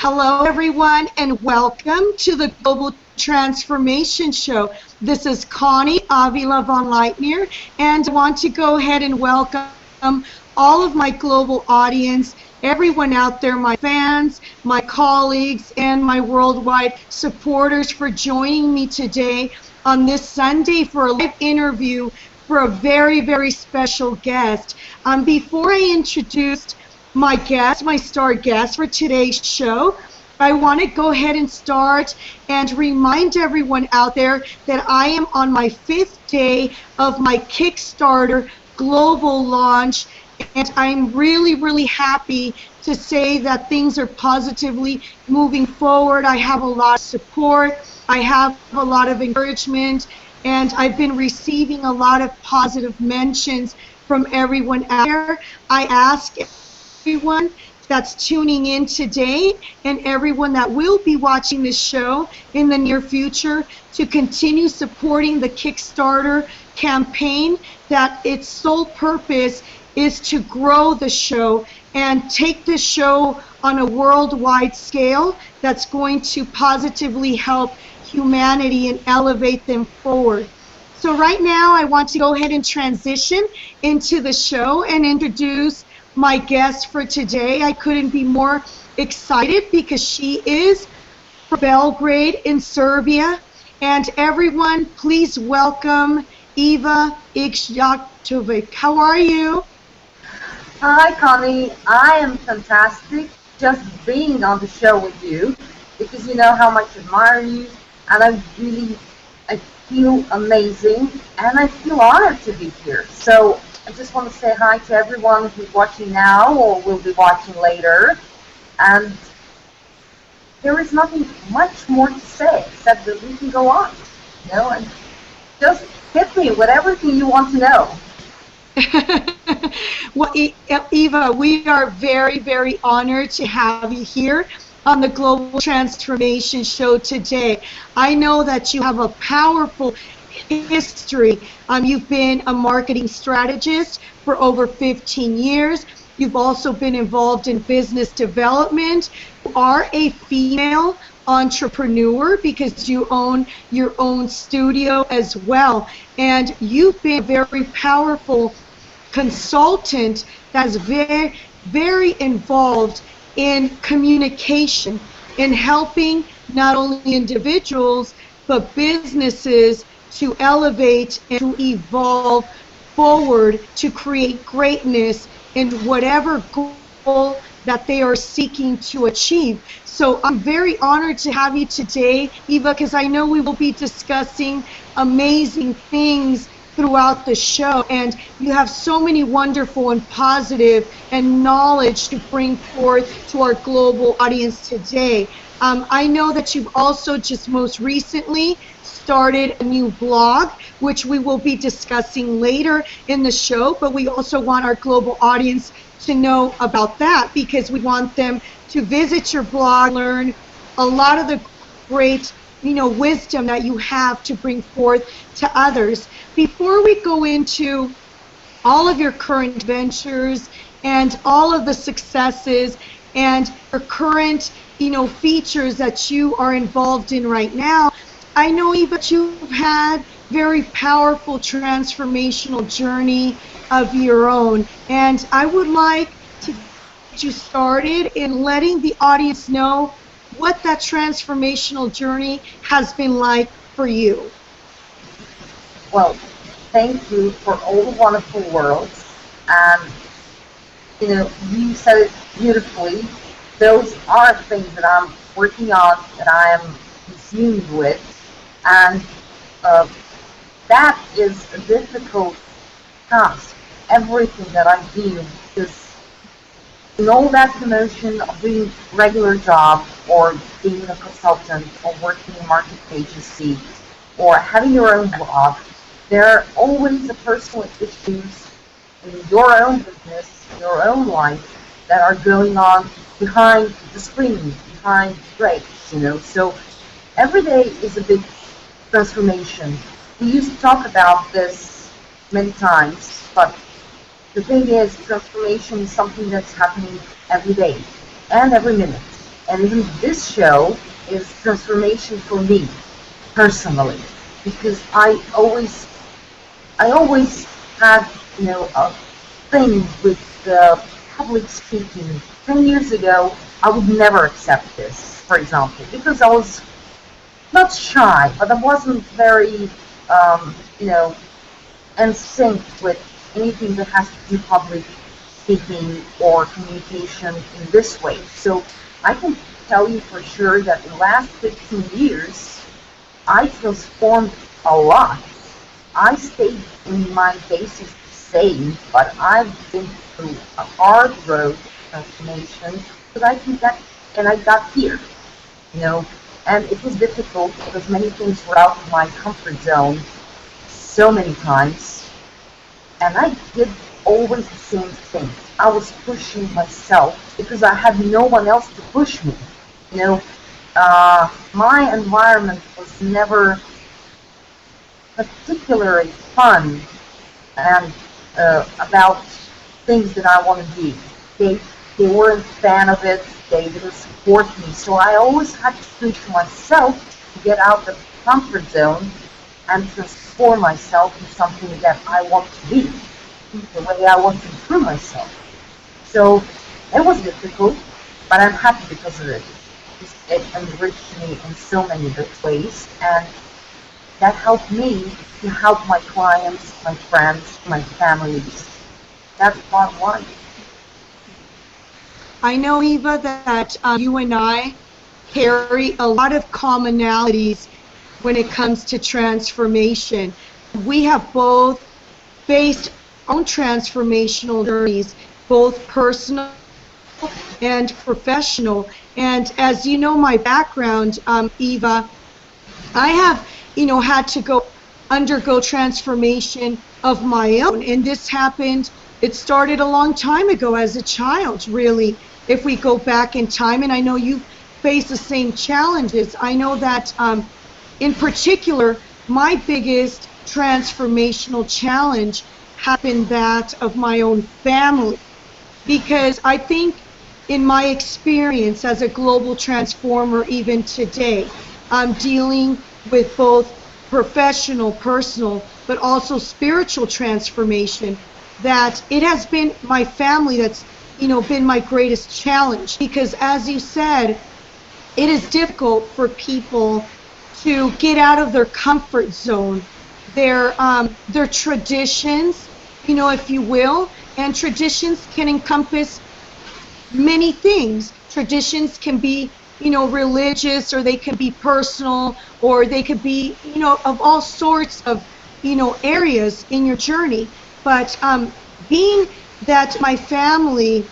Hello, everyone, and welcome to the Global Transformation Show. This is Connie, Avila-Von Leitner, and I want to go ahead and welcome all of my global audience, everyone out there, my fans, my colleagues, and my worldwide supporters for joining me today on this Sunday for a live interview for a very, very special guest. Before I introduce my guest, my star guest for today's show, I want to go ahead and start and remind everyone out there that I am on my 5th day of my Kickstarter global launch, and I'm really, really happy to say that things are positively moving forward. I have a lot of support, I have a lot of encouragement, and I've been receiving a lot of positive mentions from everyone out there. I ask everyone that's tuning in today and everyone that will be watching this show in the near future to continue supporting the Kickstarter campaign, that its sole purpose is to grow the show and take this show on a worldwide scale that's going to positively help humanity and elevate them forward. So right now I want to go ahead and transition into the show and introduce my guest for today. I couldn't be more excited because she is from Belgrade in Serbia. And everyone, please welcome Eva Ignjatovic. How are you? Hi, Connie. I am fantastic just being on the show with you because you know how much I admire you, and I feel amazing and I feel honored to be here. So I just want to say hi to everyone who's watching now or will be watching later. And there is nothing much more to say except that we can go on, you know, and just hit me with everything you want to know. Well, Eva, we are very, very honored to have you here on the Global Transformation Show today. I know that you have a powerful history. You've been a marketing strategist for over 15 years. You've also been involved in business development. You are a female entrepreneur because you own your own studio as well. And you've been a very powerful consultant that's very, very involved in communication, in helping not only individuals but businesses to elevate and to evolve forward to create greatness in whatever goal that they are seeking to achieve. So I'm very honored to have you today, Eva, because I know we will be discussing amazing things throughout the show, and you have so many wonderful and positive and knowledge to bring forth to our global audience today. I know that you've also just most recently started a new blog, which we will be discussing later in the show, but we also want our global audience to know about that because we want them to visit your blog, learn a lot of the great, wisdom that you have to bring forth to others. Before we go into all of your current ventures and all of the successes and your current, features that you are involved in right now, I know, Eva, you've had very powerful transformational journey of your own, and I would like to get you started in letting the audience know what that transformational journey has been like for you. Well, thank you for all the wonderful words. And, you said it beautifully. Those are things that I'm working on, that I am consumed with. And that is a difficult task, everything that I do, because in all that promotion of doing regular job or being a consultant or working in a market agency or having your own blog, there are always the personal issues in your own business, your own life that are going on behind the screen, behind the drapes, So every day is a big transformation. We used to talk about this many times, but the thing is, transformation is something that's happening every day and every minute. And even this show is transformation for me personally, because I always had, a thing with public speaking. 10 years ago, I would never accept this, for example, because I was not shy, but I wasn't very, um, you know, in sync with anything that has to do public speaking or communication in this way. So I can tell you for sure that in the last 15 years, I transformed a lot. I stayed in my basics the same, but I've been through a hard road transformation that I got here, you know. And it was difficult because many things were out of my comfort zone so many times, and I did always the same thing. I was pushing myself because I had no one else to push me. You know, my environment was never particularly fun and about things that I want to do. They weren't a fan of it. They didn't support me. So I always had to push myself to get out of the comfort zone and transform myself into something that I want to be, the way I want to improve myself. So it was difficult, but I'm happy because of it. It enriched me in so many good ways, and that helped me to help my clients, my friends, my families. That's bottom line. I know, Eva, that you and I carry a lot of commonalities when it comes to transformation. We have both faced our own transformational journeys, both personal and professional. And as you know, my background, Eva, I have, had to undergo transformation of my own. And this happened, it started a long time ago as a child, really, if we go back in time. And I know you face the same challenges. I know that in particular, my biggest transformational challenge has been that of my own family. Because I think in my experience as a global transformer, even today, I'm dealing with both professional, personal, but also spiritual transformation, that it has been my family that's, been my greatest challenge. Because as you said, it is difficult for people to get out of their comfort zone, their traditions, if you will. And traditions can encompass many things. Traditions can be, religious, or they can be personal, or they could be, of all sorts of, areas in your journey. But being that my family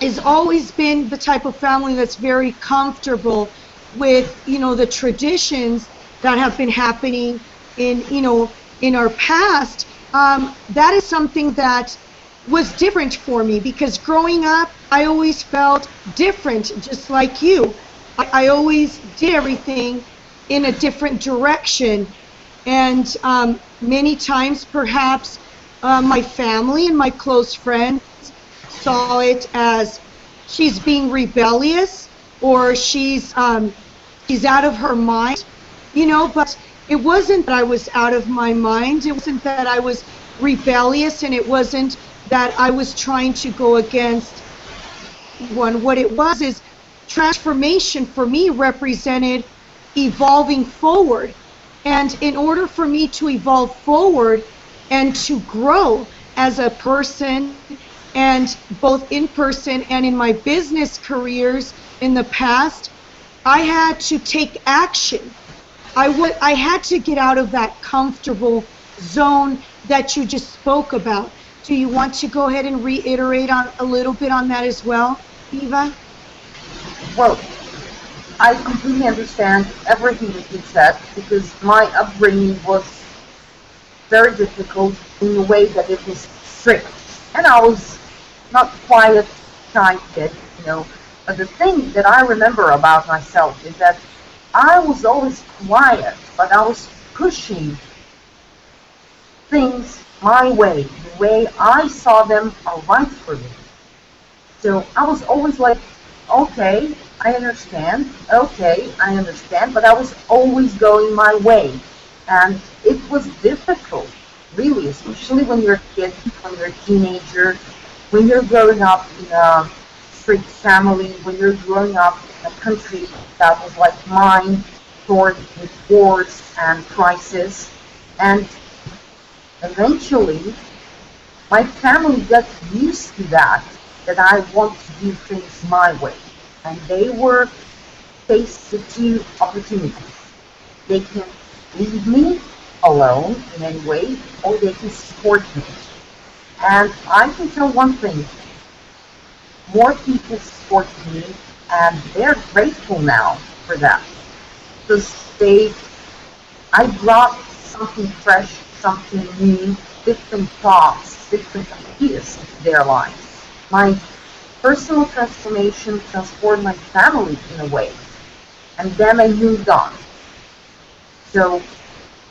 has always been the type of family that's very comfortable with, the traditions that have been happening in our past, that is something that was different for me, because growing up, I always felt different, just like you. I always did everything in a different direction. And many times, perhaps, my family and my close friends saw it as she's being rebellious, or she's out of her mind, but it wasn't that I was out of my mind. It wasn't that I was rebellious, and it wasn't that I was trying to go against one. What it was is transformation for me represented evolving forward. And in order for me to evolve forward and to grow as a person, and both in person and in my business careers in the past, I had to take action. I had to get out of that comfortable zone that you just spoke about. Do you want to go ahead and reiterate on a little bit on that as well, Eva? Well, I completely understand everything that you said, because my upbringing was very difficult in the way that it was strict. And I was not quiet, shy kid, But the thing that I remember about myself is that I was always quiet, but I was pushing things my way, the way I saw them are right for me. So I was always like, okay, I understand. Okay, I understand. But I was always going my way. And it was difficult, really, especially when you're a kid, when you're a teenager, when you're growing up in a strict family, when you're growing up in a country that was like mine, torn with wars and crisis. And eventually, my family got used to that I want to do things my way. And they were faced with two opportunities. They can leave me alone in any way, or they can support me. And I can tell one thing, more people support me, and they're grateful now for that. Because I brought something fresh, something new, different thoughts, different ideas into their lives. My personal transformation transformed my family in a way, and then I moved on. So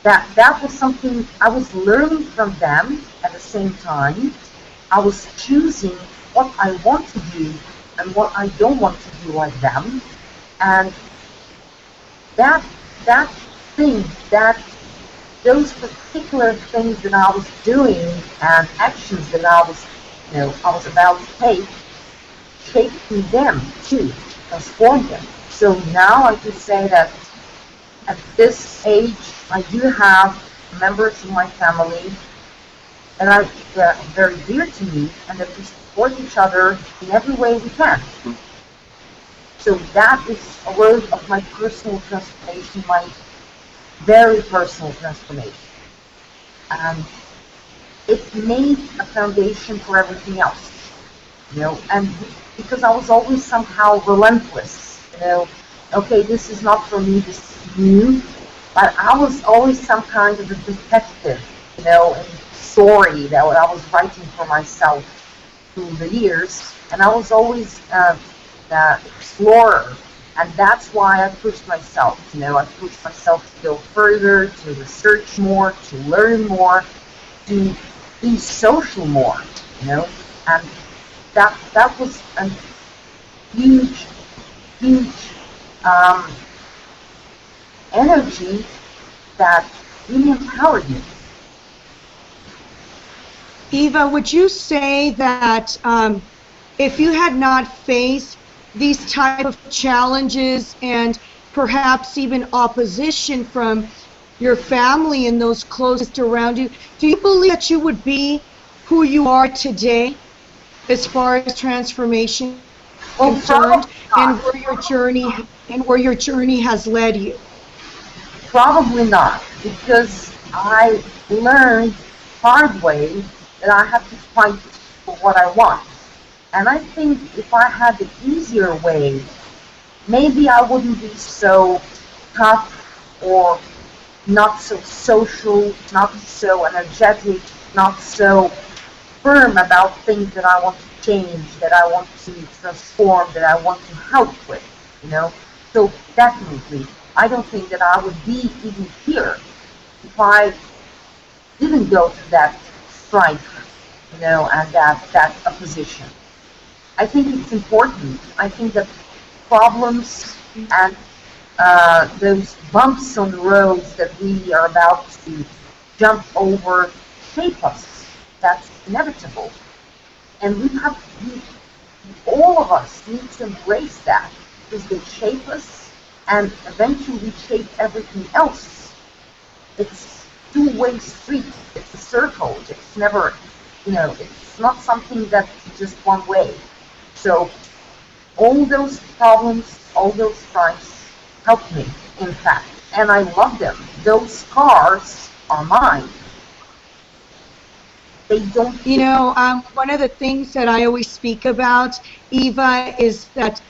that was something I was learning from them at the same time. I was choosing what I want to do and what I don't want to do like them. And that thing, those particular things that I was doing and actions that I was about to take, shaped me them too, transformed them. So now I can say that at this age, I do have members of my family that are very dear to me, and that we support each other in every way we can. So that is a word of my personal transformation, my very personal transformation. And it made a foundation for everything else, and because I was always somehow relentless, okay, this is not for me, this is new, but I was always some kind of a detective, and story that I was writing for myself through the years, and I was always the explorer, and that's why I pushed myself. I pushed myself to go further, to research more, to learn more, to be social more. And that was a huge energy that really empowered me. Eva, would you say that if you had not faced these type of challenges and perhaps even opposition from your family and those closest around you, do you believe that you would be who you are today as far as transformation concerned, and where your journey has led you? Probably not, because I learned hard way that I have to fight for what I want. And I think if I had the easier way, maybe I wouldn't be so tough or not so social, not so energetic, not so firm about things that I want to change, that I want to transform, that I want to help with, So definitely, I don't think that I would be even here if I didn't go through that strife, and that opposition. I think it's important. I think that problems and those bumps on the roads that we are about to jump over shape us. That's inevitable. And all of us need to embrace that, because they shape us and eventually shape everything else. It's a two-way street. It's a circle. It's never, it's not something that's just one way. So all those problems, all those strifes helped me, in fact, and I love them. Those scars are mine. They don't. One of the things that I always speak about, Eva, is that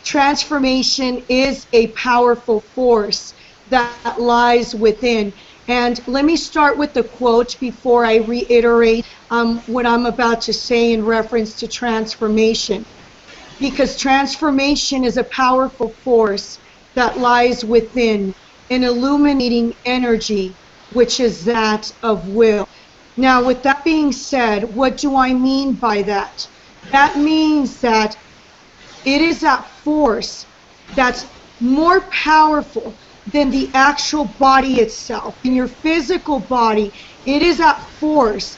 transformation is a powerful force that lies within. And let me start with the quote before I reiterate what I'm about to say in reference to transformation. Because transformation is a powerful force that lies within, an illuminating energy, which is that of will. Now, with that being said, what do I mean by that? That means that it is that force that's more powerful than the actual body itself. In your physical body, it is that force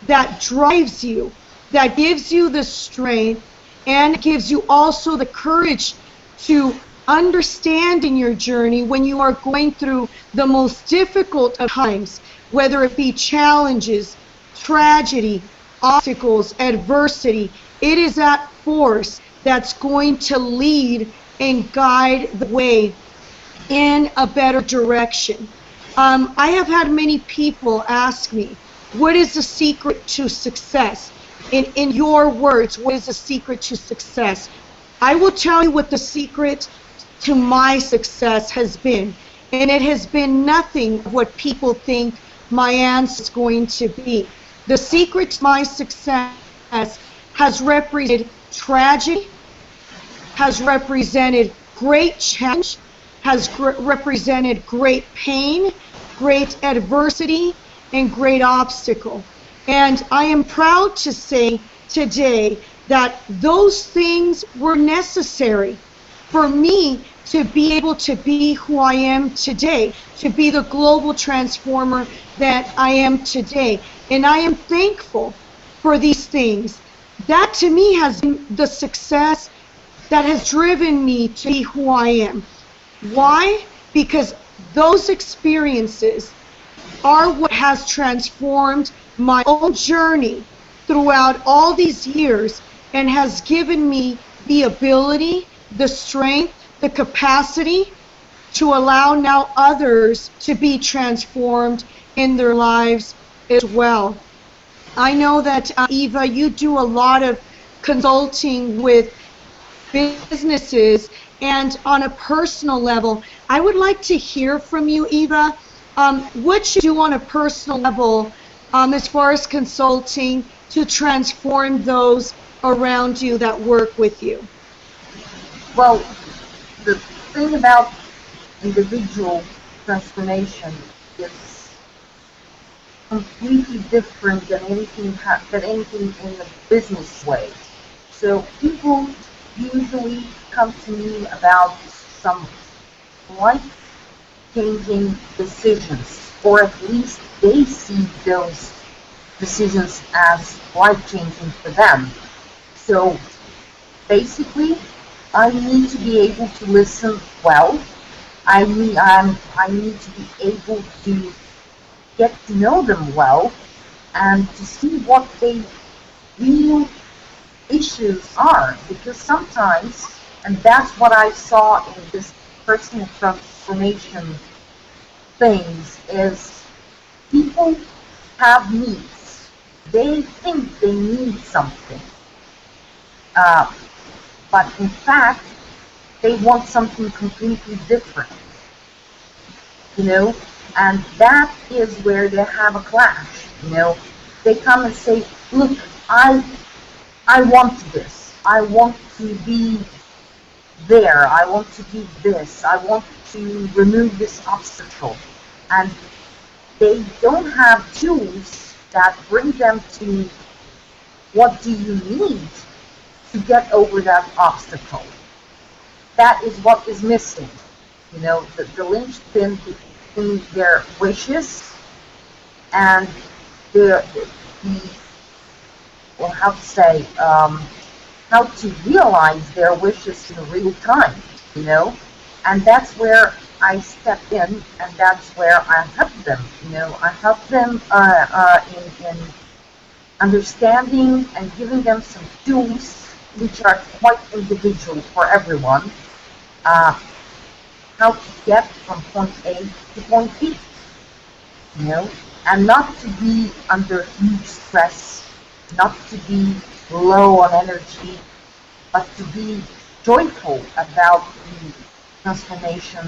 that drives you, that gives you the strength, and gives you also the courage to understand in your journey when you are going through the most difficult of times, whether it be challenges, tragedy, obstacles, adversity. It is that force that's going to lead and guide the way in a better direction. I have had many people ask me, what is the secret to success? In your words, what is the secret to success? I will tell you what the secret to my success has been. And it has been nothing of what people think my answer is going to be. The secret to my success has represented tragedy, has represented great challenge, has represented great pain, great adversity, and great obstacle. And I am proud to say today that those things were necessary for me to be able to be who I am today, to be the global transformer that I am today. And I am thankful for these things. That to me has been the success that has driven me to be who I am. Why? Because those experiences are what has transformed my own journey throughout all these years and has given me the ability, the strength, the capacity to allow now others to be transformed in their lives as well. I know that, Eva, you do a lot of consulting with businesses, and on a personal level, I would like to hear from you, Eva. What you do on a personal level as far as consulting to transform those around you that work with you? Well, the thing about individual transformation is completely different than anything in the business way. So people usually come to me about some life-changing decisions, or at least they see those decisions as life-changing for them. So basically, I need to be able to listen well. I need to be able to get to know them well and to see what their real issues are. Because sometimes, and that's what I saw in this personal transformation things, is people have needs. They think they need something. But in fact, they want something completely different, and that is where they have a clash, They come and say, look, I want this, I want to be there, I want to do this, I want to remove this obstacle, and they don't have tools that bring them to what do you need to get over that obstacle. That is what is missing. The linchpin between their wishes and how to realize their wishes in real time, and that's where I step in, and that's where I help them. I help them in understanding and giving them some tools which are quite individual for everyone, how to get from point A to point B, and not to be under huge stress, not to be low on energy, but to be joyful about the transformation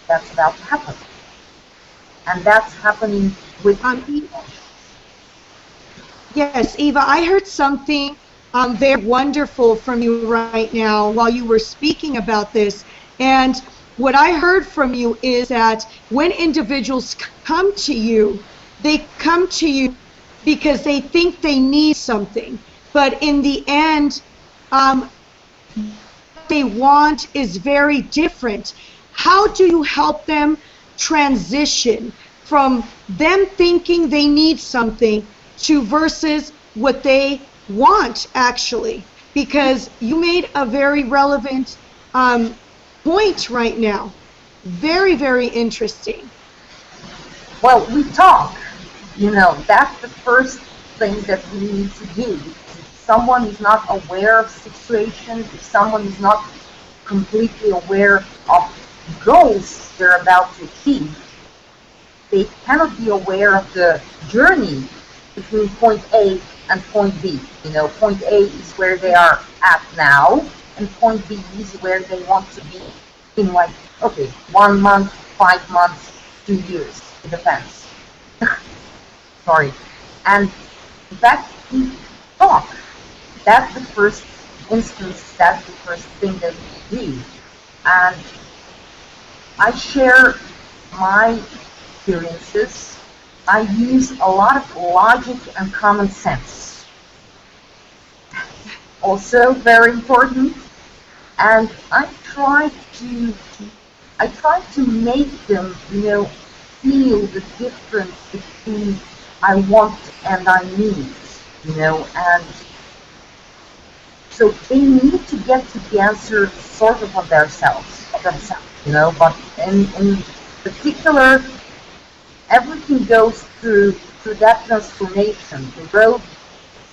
that's about to happen. And that's happening with people. Yes, Eva, I heard something very wonderful from you right now while you were speaking about this. And what I heard from you is that when individuals come to you, they come to you because they think they need something. But in the end, they want is very different. How do you help them transition from them thinking they need something to versus what they want actually? Because you made a very relevant point right now. Very, very interesting. Well, we talk. That's the first thing that we need to do. If someone is not aware of the situation, if someone is not completely aware of goals they're about to achieve, they cannot be aware of the journey between point A and point B. Point A is where they are at now, and point B is where they want to be in 1 month, 5 months, 2 years. It depends. Sorry. And that we talk. That's the first instance, that's the first thing that we do. And I share my experiences. I use a lot of logic and common sense. Also very important. And I try to make them, feel the difference between I want and I need, and so they need to get to the answer sort of of themselves, but in particular, everything goes through that transformation. The road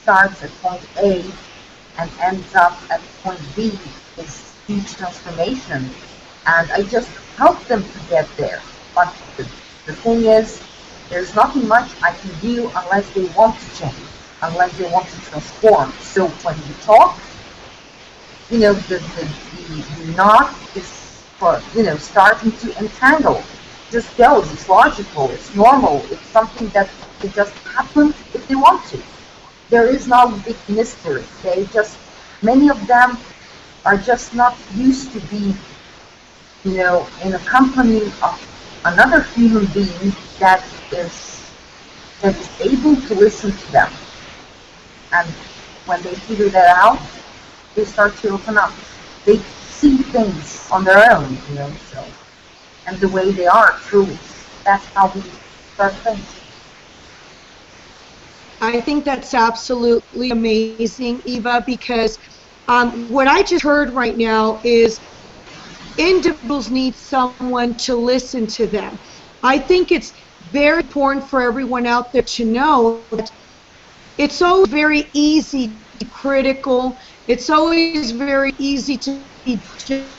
starts at point A and ends up at point B. It's huge transformation, and I just help them to get there. But the thing is, there's nothing much I can do unless they want to change, unless they want to transform. So when you talk, the knot is starting to entangle. It just goes. It's logical. It's normal. It's something that will just happen if they want to. There is no big mystery. Many of them are just not used to be, in a company of another human being that is able to listen to them. And when they figure that out, they start to open up. They see things on their own, and the way they are, truly. That's how we start things. I think that's absolutely amazing, Eva, because what I just heard right now is individuals need someone to listen to them. I think it's very important for everyone out there to know that it's always very easy to be critical. It's always very easy to be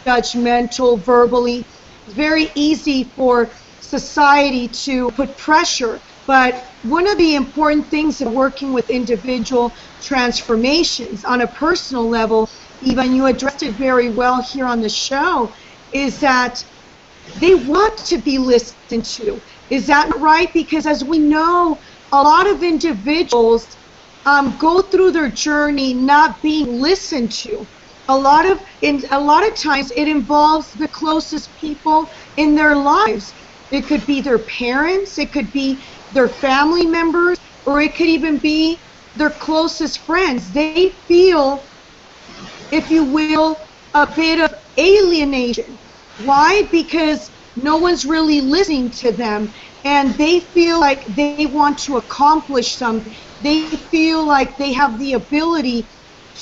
judgmental verbally. It's very easy for society to put pressure. But one of the important things in working with individual transformations on a personal level, even you addressed it very well here on the show, is that they want to be listened to. Is that right? Because as we know, a lot of individuals go through their journey not being listened to. A lot of times it involves the closest people in their lives. It could be their parents, it could be their family members, or it could even be their closest friends. They feel, if you will, a bit of alienation. Why? Because no one's really listening to them, and they feel like they want to accomplish something. They feel like they have the ability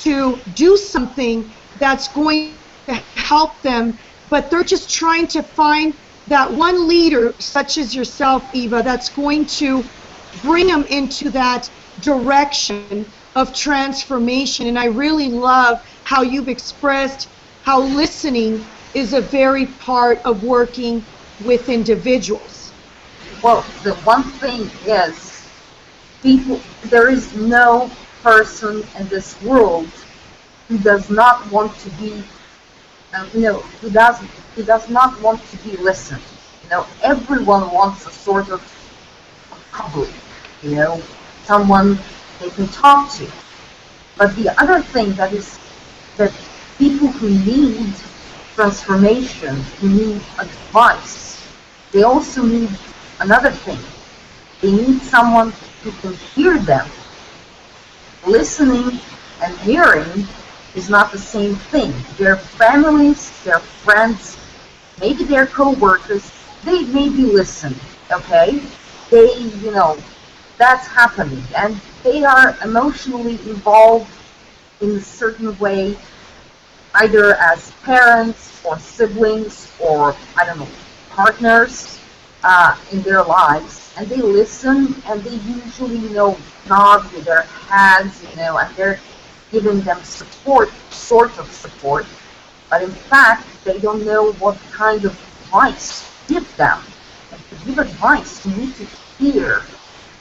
to do something that's going to help them, but they're just trying to find that one leader, such as yourself, Eva, that's going to bring them into that direction of transformation. And I really love how you've expressed how listening is a very part of working with individuals. Well, the one thing is, there is no person in this world who does not want to be, who does not want to be listened. Everyone wants a sort of public, someone they can talk to. But the other thing that people who need transformation, who need advice, they also need another thing. They need someone who can hear them. Listening and hearing is not the same thing. Their families, their friends, maybe their co-workers, they maybe listen, okay? They, that's happening. And they are emotionally involved in a certain way, either as parents or siblings or, I don't know, partners in their lives. And they listen, and they usually, nod with their heads, and they're giving them support, sort of support. But in fact, they don't know what kind of advice to give them. And to give advice, you need to hear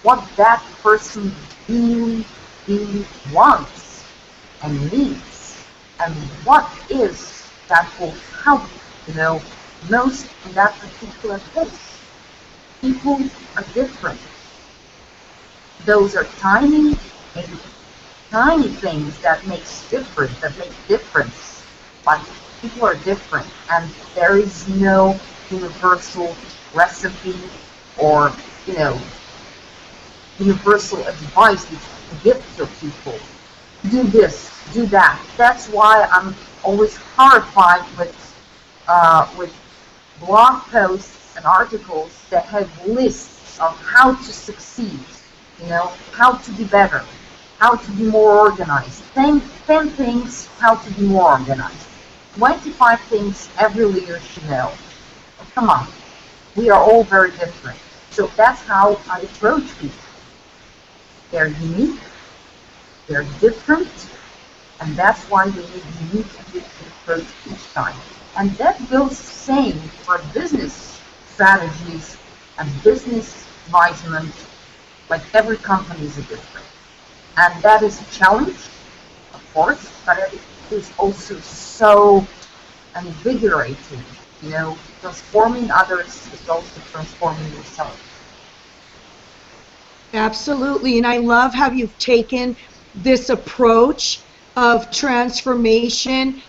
what that person really, really wants and needs, and what is that will help, most in that particular case. People are different. Those are tiny, maybe tiny things that make difference. But people are different, and there is no universal recipe or, universal advice that you can give to people. Do this, do that. That's why I'm always horrified with blog posts and articles that have lists of how to succeed, how to be better, how to be more organized. 10 things how to be more organized. 25 things every leader should know. Come on. We are all very different. So that's how I approach people. They're unique, they're different, and that's why we need unique and different approach each time. And that goes the same for business strategies and business advisement. Like every company is different. And that is a challenge, of course, but it is also so invigorating. Transforming others is also transforming yourself. Absolutely, and I love how you've taken this approach of transformation,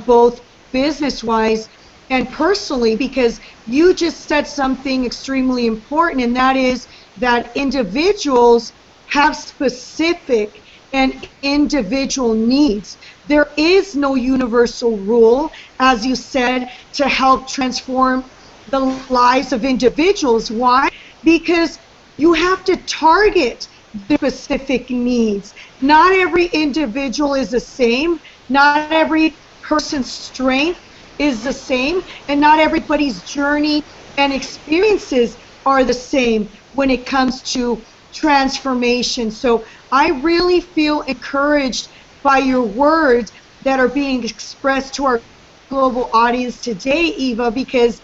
both business-wise and personally, because you just said something extremely important, and that is that individuals have specific and individual needs. There is no universal rule, as you said, to help transform the lives of individuals. Why? Because you have to target the specific needs. Not every individual is the same. Not every person's strength is the same. And not everybody's journey and experiences are the same when it comes to transformation. So I really feel encouraged by your words that are being expressed to our global audience today, Eva, because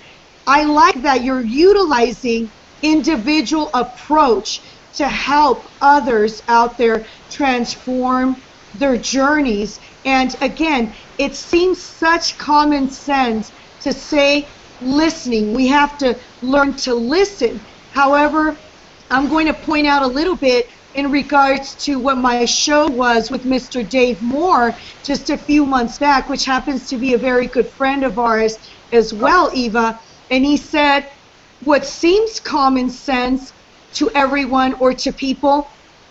I like that you're utilizing individual approach to help others out there transform their journeys. And again, it seems such common sense to say listening. We have to learn to listen. However, I'm going to point out a little bit in regards to what my show was with Mr. Dave Moore just a few months back, which happens to be a very good friend of ours as well, Eva. And he said, what seems common sense to everyone or to people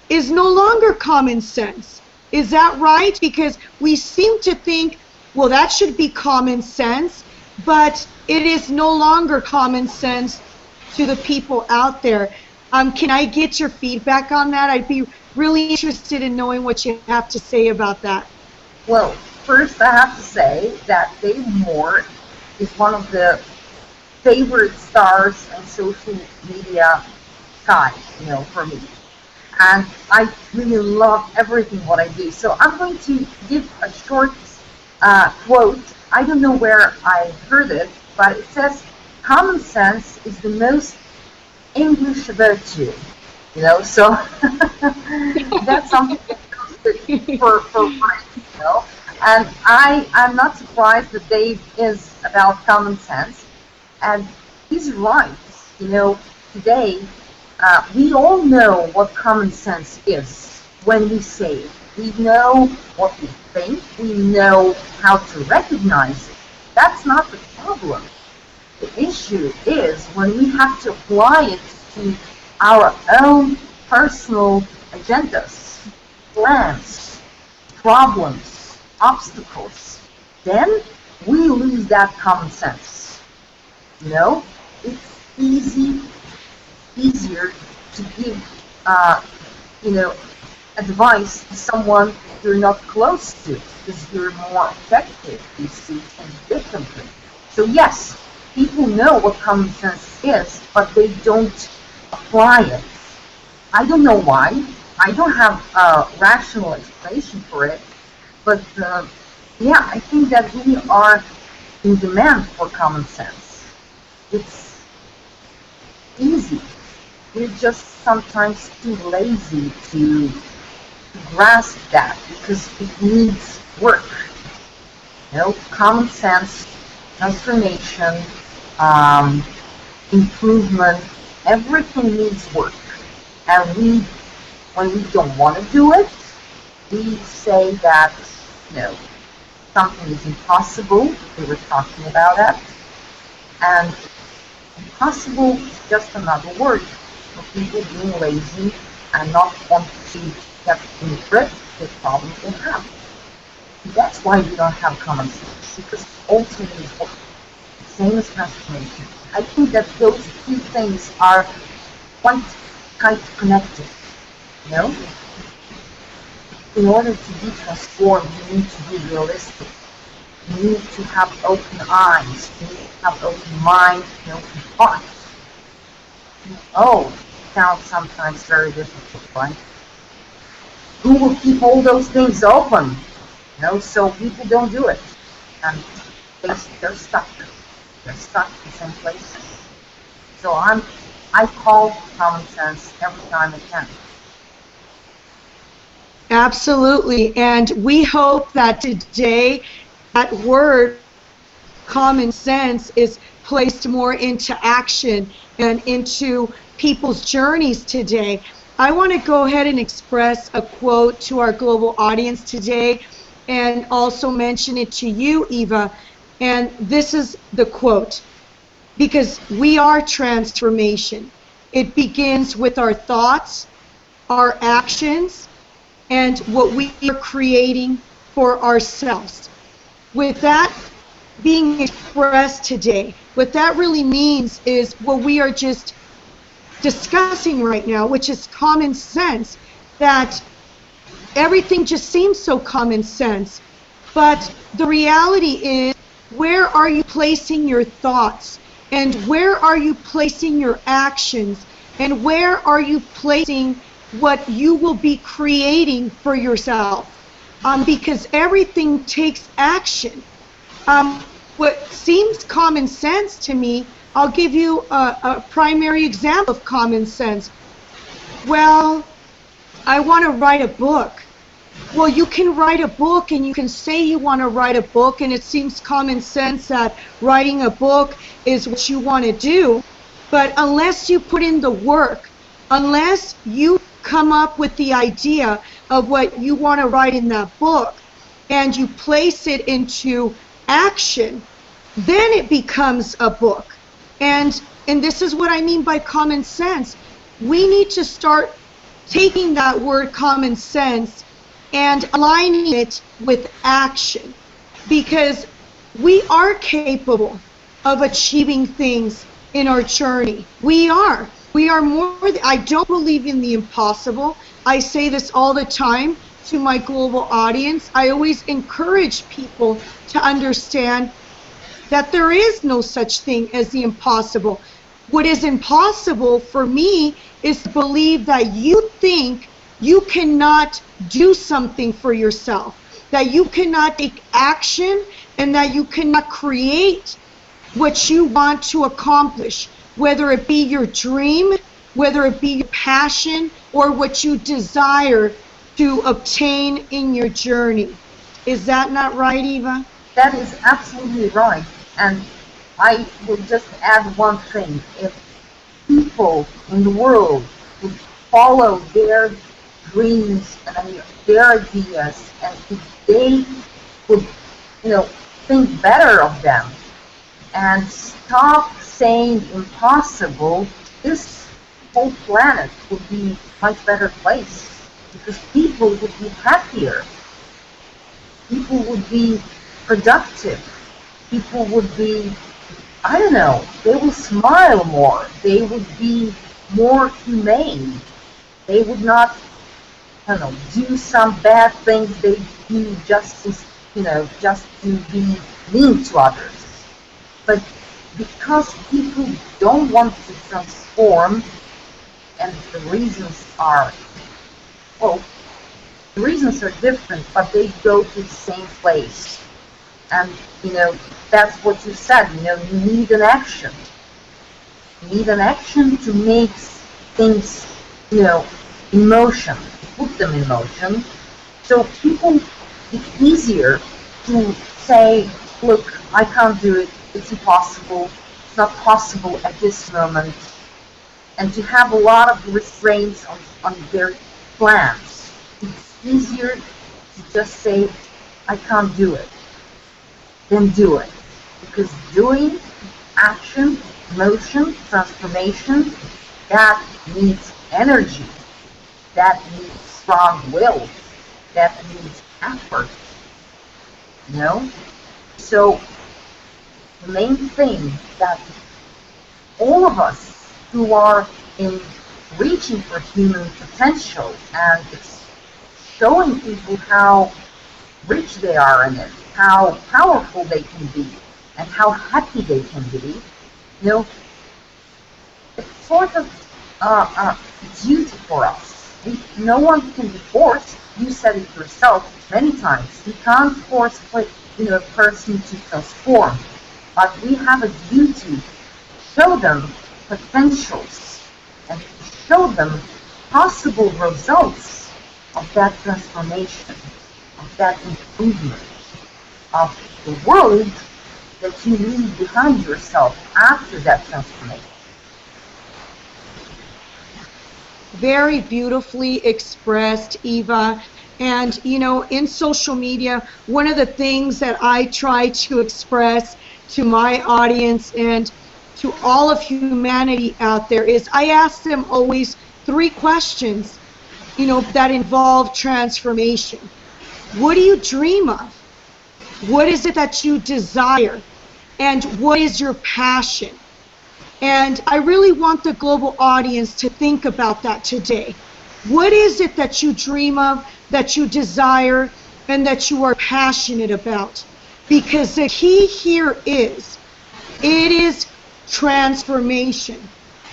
is no longer common sense. Is that right? Because we seem to think, well, that should be common sense, but it is no longer common sense to the people out there. Can I get your feedback on that? I'd be really interested in knowing what you have to say about that. Well, first I have to say that Dave Moore is one of the favorite stars and social media guys, for me. And I really love everything what I do. So I'm going to give a short quote. I don't know where I heard it, but it says, common sense is the most English virtue. So that's something that comes for mine, And I'm not surprised that Dave is about common sense. And he's right. Today, we all know what common sense is when we say it. We know what we think. We know how to recognize it. That's not the problem. The issue is when we have to apply it to our own personal agendas, plans, problems, obstacles, then we lose that common sense. You know, it's easier to give, you know, advice to someone you're not close to, because you're more effective, you see things differently. So yes, people know what common sense is, but they don't apply it. I don't know why. I don't have a rational explanation for it, but yeah, I think that we are in demand for common sense. It's easy. We're just sometimes too lazy to grasp that because it needs work. You know, common sense, transformation, improvement, everything needs work. And when we don't want to do it, we say that, you know, something is impossible. We were talking about that. And impossible is just another word for people being lazy and not want to get in grip with problems they have. That's why we don't have common sense, because ultimately it's work. Same as transformation. I think that those two things are quite tight connected. You know? In order to be transformed, you need to be realistic. You need to have open eyes. You need to have open mind, and open heart. Oh, it sounds sometimes very difficult, right? Who will keep all those things open? You know, so people don't do it. And they're stuck. They're stuck in the same places. So I call common sense every time I can. Absolutely. And we hope that today that word common sense is placed more into action and into people's journeys today. I want to go ahead and express a quote to our global audience today and also mention it to you, Eva. And this is the quote, because we are transformation. It begins with our thoughts, our actions, and what we are creating for ourselves. With that being expressed today, what that really means is what we are just discussing right now, which is common sense, that everything just seems so common sense, but the reality is, where are you placing your thoughts? And where are you placing your actions? And where are you placing what you will be creating for yourself? Because everything takes action. What seems common sense to me, I'll give you a primary example of common sense. Well, I want to write a book. Well, you can write a book and you can say you want to write a book, and it seems common sense that writing a book is what you want to do. But unless you put in the work, unless you come up with the idea of what you want to write in that book and you place it into action, then it becomes a book. And this is what I mean by common sense. We need to start taking that word common sense and aligning it with action, because we are capable of achieving things in our journey. We are more I don't believe in the impossible. I say this all the time to my global audience. I always encourage people to understand that there is no such thing as the impossible. What is impossible for me is to believe that you think you cannot do something for yourself, that you cannot take action, and that you cannot create what you want to accomplish, whether it be your dream, whether it be your passion, or what you desire to obtain in your journey. Is that not right, Eva? That is absolutely right. And I would just add one thing. If people in the world would follow their dreams and their ideas, and if they would, think better of them and stop saying impossible, this whole planet would be a much better place, because people would be happier. people would be productive. People would be, I don't know, they will smile more. They would be more humane. They would not, I don't know, do some bad things they do just to, just to be mean to others. But because people don't want to transform, and the reasons are, well, the reasons are different, but they go to the same place. And, that's what you said, you need an action. You need an action to make things, in motion, put them in motion. So people, it's easier to say, look, I can't do it, it's impossible, it's not possible at this moment, and to have a lot of restraints on their plans. It's easier to just say, I can't do it, than do it. Because doing, action, motion, transformation, that needs energy, that needs strong will, that needs effort. So the main thing that all of us who are in reaching for human potential, and it's showing people how rich they are in it, how powerful they can be, and how happy they can be, it's sort of a duty for us. No one can be forced. You said it yourself many times. You can't force a person to transform, but we have a duty to show them potentials and to show them possible results of that transformation, of that improvement, of the world that you leave behind yourself after that transformation. Very beautifully expressed, Eva. And, in social media, one of the things that I try to express to my audience and to all of humanity out there is I ask them always 3 questions, that involve transformation. What do you dream of? What is it that you desire? And what is your passion? And I really want the global audience to think about that today. What is it that you dream of, that you desire, and that you are passionate about? Because the key here is, it is transformation.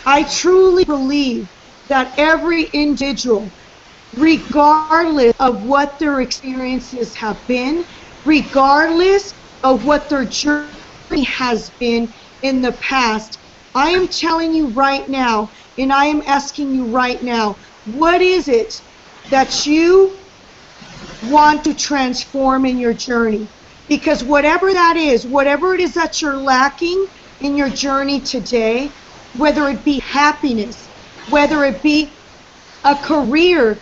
I truly believe that every individual, regardless of what their experiences have been, regardless of what their journey has been in the past, I am telling you right now, and I am asking you right now, what is it that you want to transform in your journey? Because whatever that is, whatever it is that you're lacking in your journey today, whether it be happiness, whether it be a career,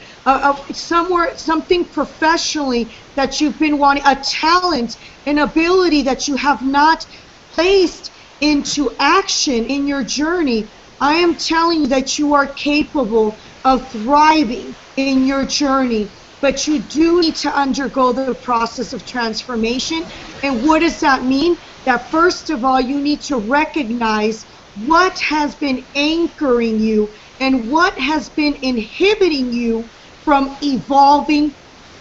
something professionally that you've been wanting, a talent, an ability that you have not placed into action in your journey, I am telling you that you are capable of thriving in your journey. But you do need to undergo the process of transformation. And what does that mean? That first of all, you need to recognize what has been anchoring you and what has been inhibiting you from evolving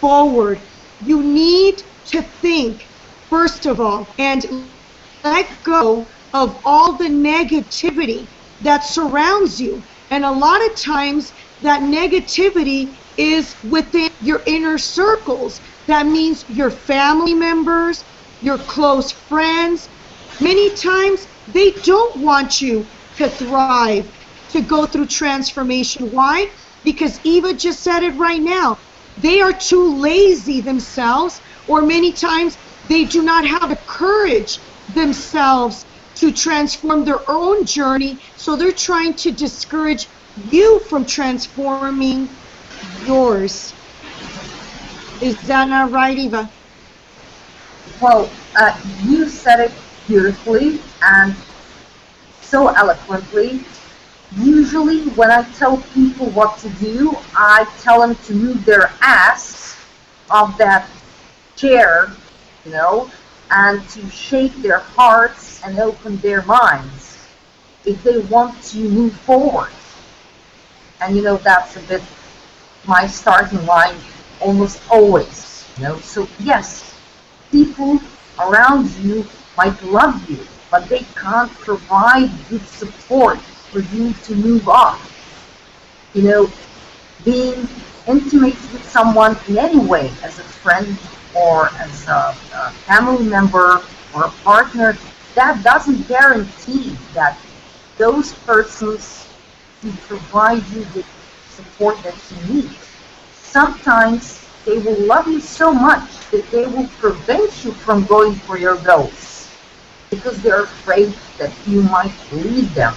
forward. You need to think, first of all, and let go of all the negativity that surrounds you. And a lot of times that negativity is within your inner circles. That means your family members, your close friends. Many times they don't want you to thrive, to go through transformation. Why? Because Eva just said it right now. They are too lazy themselves, or many times they do not have the courage themselves to transform their own journey, so they're trying to discourage you from transforming yours. Is that not right, Eva? Well, you said it beautifully and so eloquently. Usually when I tell people what to do, I tell them to move their ass off that share, you know, and to shape their hearts and open their minds if they want to move forward. And that's a bit my starting line almost always. So yes, people around you might love you, but they can't provide good support for you to move on. Being intimate with someone in any way, as a friend or as a family member or a partner, that doesn't guarantee that those persons will provide you with support that you need. Sometimes they will love you so much that they will prevent you from going for your goals because they're afraid that you might leave them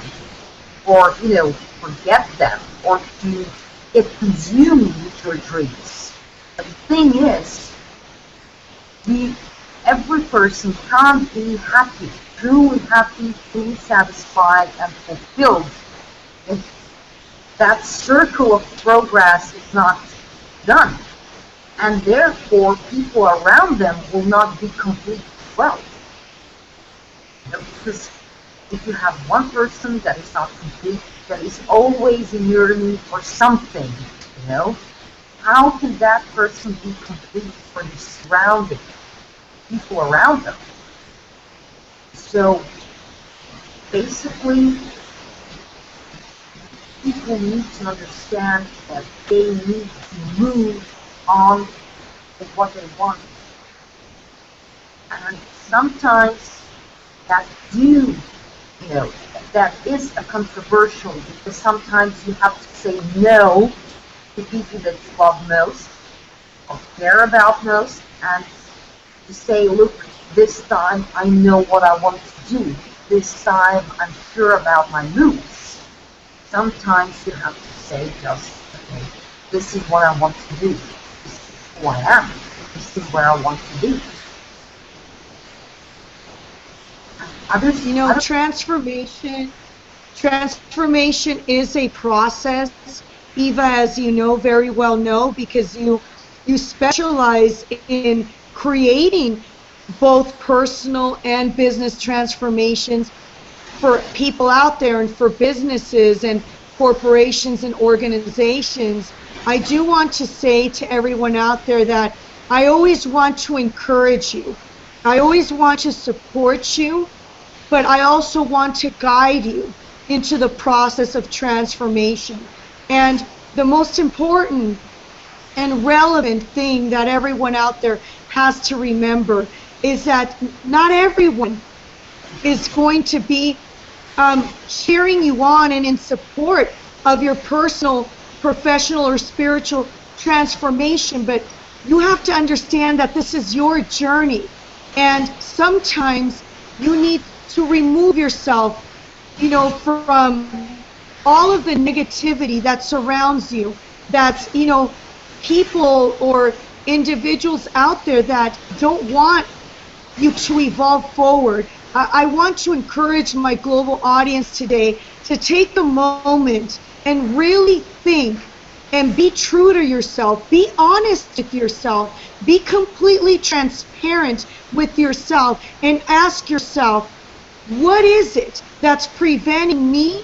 or, forget them or to get consumed with your dreams. The thing is, every person can't be happy, truly satisfied and fulfilled if that circle of progress is not done. And therefore, people around them will not be complete as well. Because if you have one person that is not complete, that is always in yearning for something, how can that person be complete for the surrounding people around them? So basically, people need to understand that they need to move on with what they want. And sometimes that that is a controversial, because sometimes you have to say no to people that you love most or care about most, and to say, look, this time I know what I want to do. This time I'm sure about my moves. Sometimes you have to say just, okay, this is what I want to do. This is who I am. This is where I want to be. Others, transformation is a process, Eva, as you very well know, because you specialize in creating both personal and business transformations for people out there and for businesses and corporations and organizations. I do want to say to everyone out there that I always want to encourage you. I always want to support you, but I also want to guide you into the process of transformation. And the most important and relevant thing that everyone out there has to remember is that not everyone is going to be cheering you on and in support of your personal, professional, or spiritual transformation, but you have to understand that this is your journey, and sometimes you need to remove yourself, from all of the negativity that surrounds you, that's, people or individuals out there that don't want you to evolve forward. I want to encourage my global audience today to take the moment and really think and be true to yourself. Be honest with yourself. Be completely transparent with yourself and ask yourself, what is it that's preventing me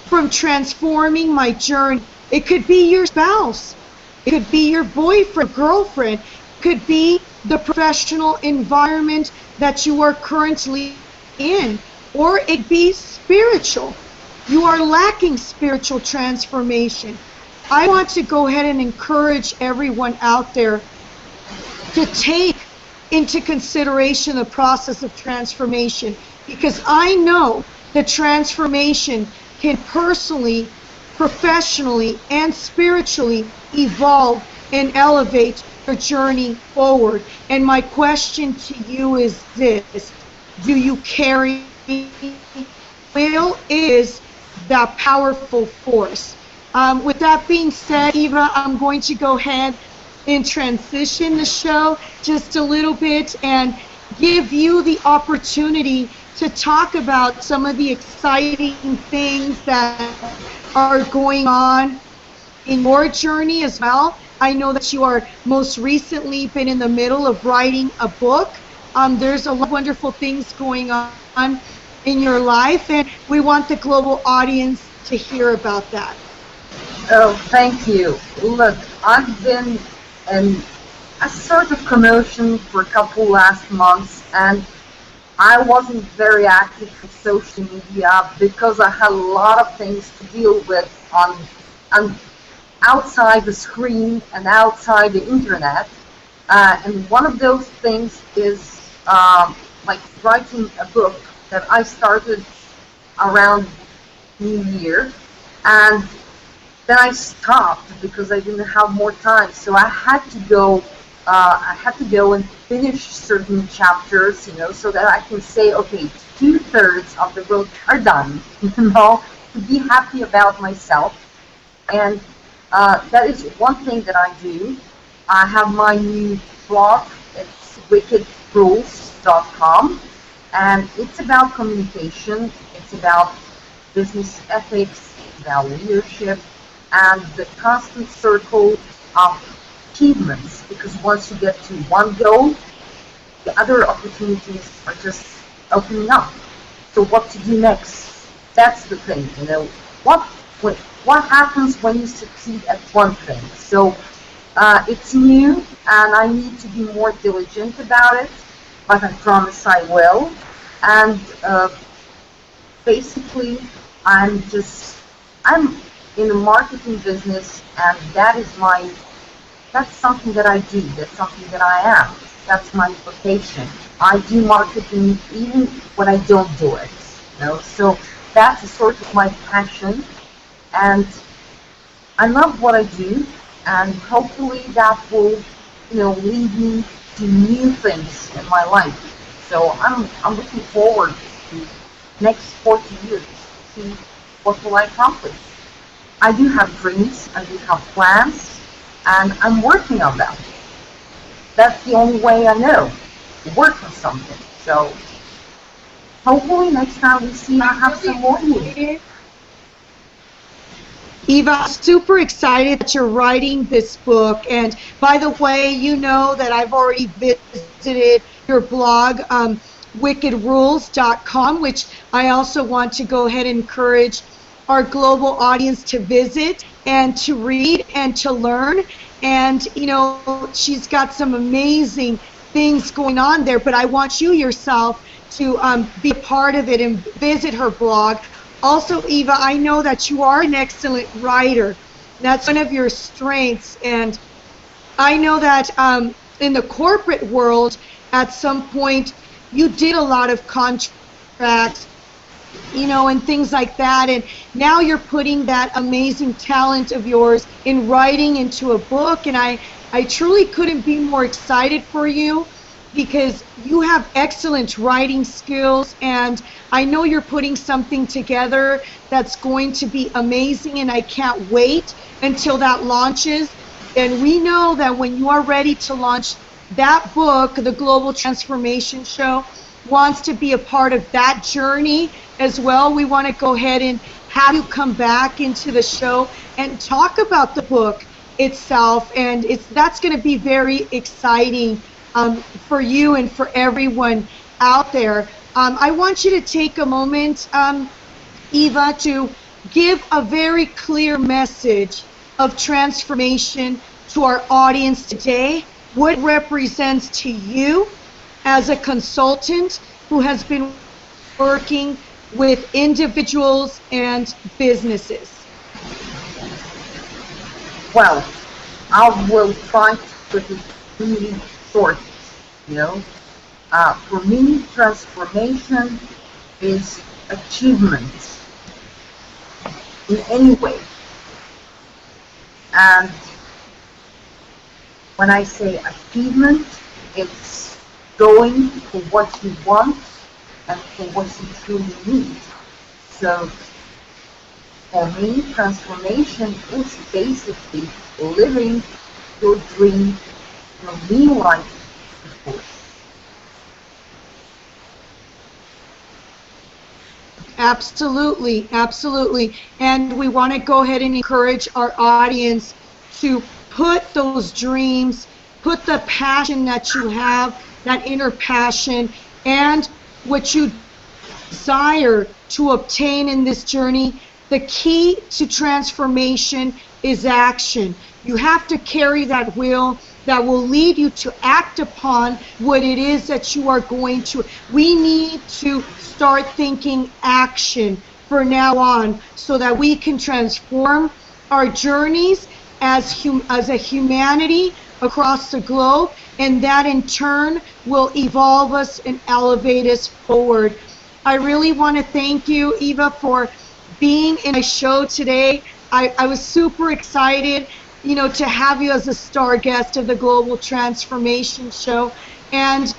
from transforming my journey? It could be your spouse. It could be your boyfriend, girlfriend. It could be the professional environment that you are currently in. Or it could be spiritual. You are lacking spiritual transformation. I want to go ahead and encourage everyone out there to take into consideration the process of transformation, because I know that transformation can personally, professionally, and spiritually evolve and elevate your journey forward. And my question to you is this: do you carry? Will is that powerful force. With that being said, Eva, I'm going to go ahead and transition the show just a little bit and give you the opportunity to talk about some of the exciting things that are going on in your journey as well. I know that you are most recently been in the middle of writing a book. There's a lot of wonderful things going on in your life, and we want the global audience to hear about that. Oh, thank you. Look, I've been in a sort of promotion for a couple last months, and I wasn't very active on social media because I had a lot of things to deal with on outside the screen and outside the internet. And one of those things is like writing a book that I started around New Year, and then I stopped because I didn't have more time. So I had to go. I had to go and finish certain chapters, so that I can say, okay, 2/3 of the book are done, to be happy about myself. And that is one thing that I do. I have my new blog. It's wickedrules.com, and it's about communication. It's about business ethics, about leadership, and the constant circle of achievements. Because once you get to one goal, the other opportunities are just opening up. So what to do next? That's the thing, What happens when you succeed at one thing? So it's new, and I need to be more diligent about it, but I promise I will. And basically, I'm in the marketing business, and that's something that I do. That's something that I am. That's my vocation. I do marketing even when I don't do it. So that's a sort of my passion, and I love what I do, and hopefully that will, lead me to new things in my life. So I'm looking forward to next 40 years to see what will I accomplish. I do have dreams, I do have plans, and I'm working on them. That's the only way I know to work on something. So hopefully next time we see, I have some more news. Eva, I'm super excited that you're writing this book. And by the way, you know that I've already visited your blog, wickedrules.com, which I also want to go ahead and encourage our global audience to visit and to read and to learn. And, she's got some amazing things going on there, but I want you yourself to be a part of it and visit her blog. Also, Eva, I know that you are an excellent writer. That's one of your strengths. And I know that in the corporate world, at some point, you did a lot of contracts, and things like that. And now you're putting that amazing talent of yours in writing into a book. And I truly couldn't be more excited for you, because you have excellent writing skills, and I know you're putting something together that's going to be amazing, and I can't wait until that launches. And we know that when you are ready to launch that book, the Global Transformation Show wants to be a part of that journey as well. We want to go ahead and have you come back into the show and talk about the book itself, and that's going to be very exciting for you and for everyone out there. I want you to take a moment, Eva, to give a very clear message of transformation to our audience today. What represents to you as a consultant who has been working with individuals and businesses? Well, I will try to put it really short, For me, transformation is achievement in any way. And when I say achievement, it's going for what you want and for what you truly need. So for me, transformation is basically living your dream, your real life, of course. Absolutely, absolutely. And we want to go ahead and encourage our audience to put those dreams, put the passion that you have, that inner passion, and what you desire to obtain in this journey. The key to transformation is action. You have to carry that will that will lead you to act upon what it is that you are going to. We need to start thinking action for now on so that we can transform our journeys as a humanity across the globe, and that in turn will evolve us and elevate us forward. I really want to thank you, Eva, for being in my show today. I was super excited, to have you as a star guest of the Global Transformation Show. And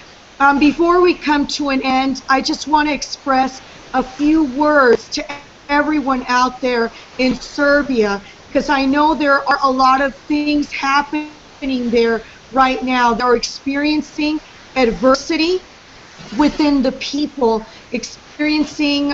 before we come to an end, I just want to express a few words to everyone out there in Serbia, because I know there are a lot of things happening there right now. They're experiencing adversity within the people, experiencing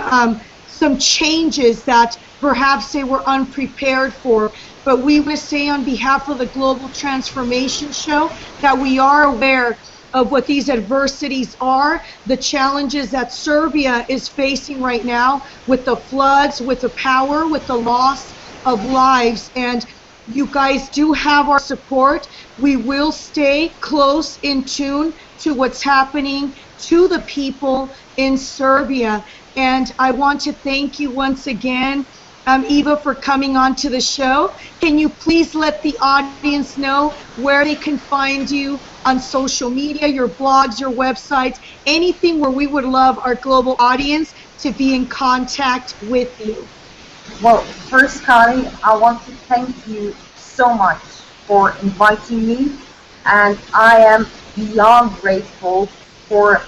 some changes that perhaps they were unprepared for. But we would say on behalf of the Global Transformation Show that we are aware of what these adversities are, the challenges that Serbia is facing right now with the floods, with the power, with the loss of lives. And you guys do have our support. We will stay close in tune to what's happening to the people in Serbia. And I want to thank you once again, Eva, for coming on to the show. Can you please let the audience know where they can find you on social media, your blogs, your websites, anything where we would love our global audience to be in contact with you? Well, first, Connie, I want to thank you so much for inviting me, and I am beyond grateful for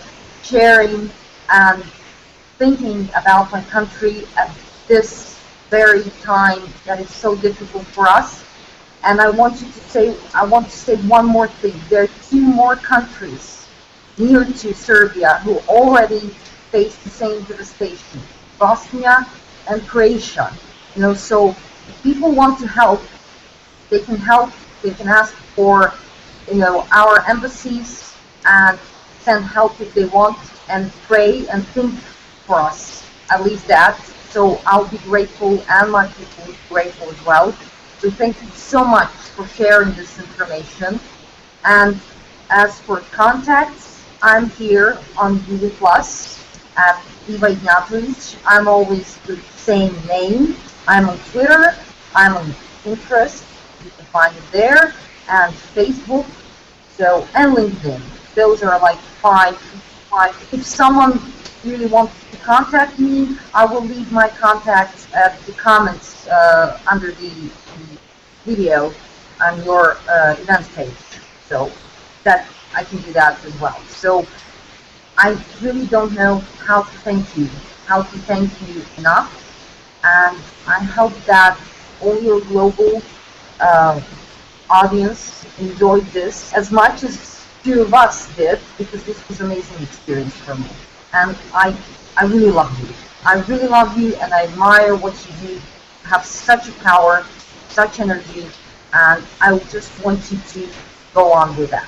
sharing and thinking about my country at this very time that is so difficult for us. And I want to say one more thing. There are 2 more countries near to Serbia who already face the same devastation: Bosnia and Croatia. So if people want to help, they can help. They can ask for, our embassies and send help if they want, and pray and think for us, at least that. So I'll be grateful, and my people will be grateful as well. So thank you so much for sharing this information. And as for contacts, I'm here on Google Plus at Eva Ignjatovic. I'm always the same name. I'm on Twitter, I'm on Pinterest, you can find it there, and Facebook, and LinkedIn. Those are like five. If someone really wants to contact me, I will leave my contacts at the comments under the video on your events page. So that I can do that as well. So I really don't know how to thank you enough, and I hope that all your global audience enjoyed this as much as 2 of us did, because this was an amazing experience for me. And I really love you. I really love you, and I admire what you do. You have such a power, such energy, and I just want you to go on with that.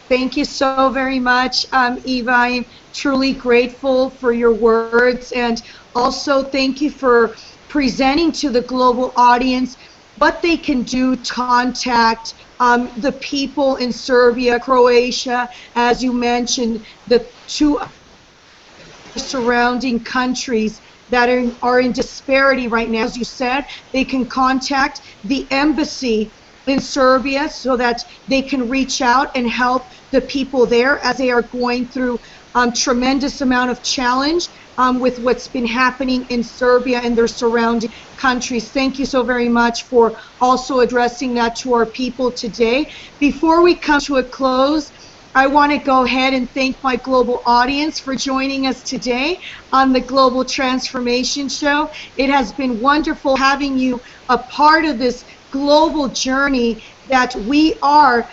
Thank you so very much, Eva. I'm truly grateful for your words, and also thank you for presenting to the global audience what they can do to contact the people in Serbia, Croatia, as you mentioned, the 2 surrounding countries that are in disparity right now. As you said, they can contact the embassy in Serbia so that they can reach out and help the people there as they are going through tremendous amount of challenge with what's been happening in Serbia and their surrounding countries. Thank you so very much for also addressing that to our people today. Before we come to a close, I want to go ahead and thank my global audience for joining us today on the Global Transformation Show. It has been wonderful having you a part of this global journey that we are,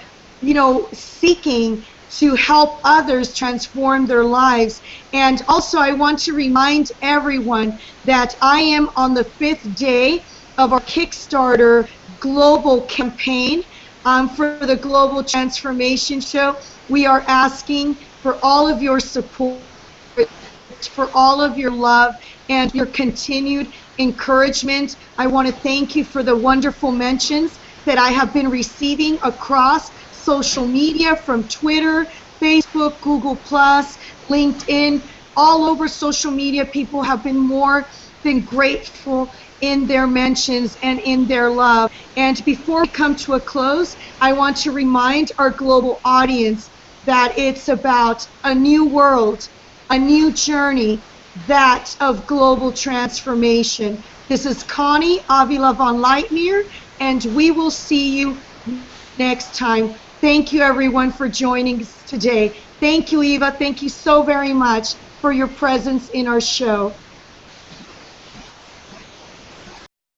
seeking to help others transform their lives. And also I want to remind everyone that I am on the 5th day of our Kickstarter global campaign for the Global Transformation Show. We are asking for all of your support, for all of your love, and your continued encouragement. I want to thank you for the wonderful mentions that I have been receiving across social media, from Twitter, Facebook, Google+, LinkedIn, all over social media. People have been more than grateful in their mentions and in their love. And before we come to a close, I want to remind our global audience that it's about a new world, a new journey, that of global transformation. This is Connie, Avila-Von Leitner, and we will see you next time. Thank you, everyone, for joining us today. Thank you, Eva. Thank you so very much for your presence in our show.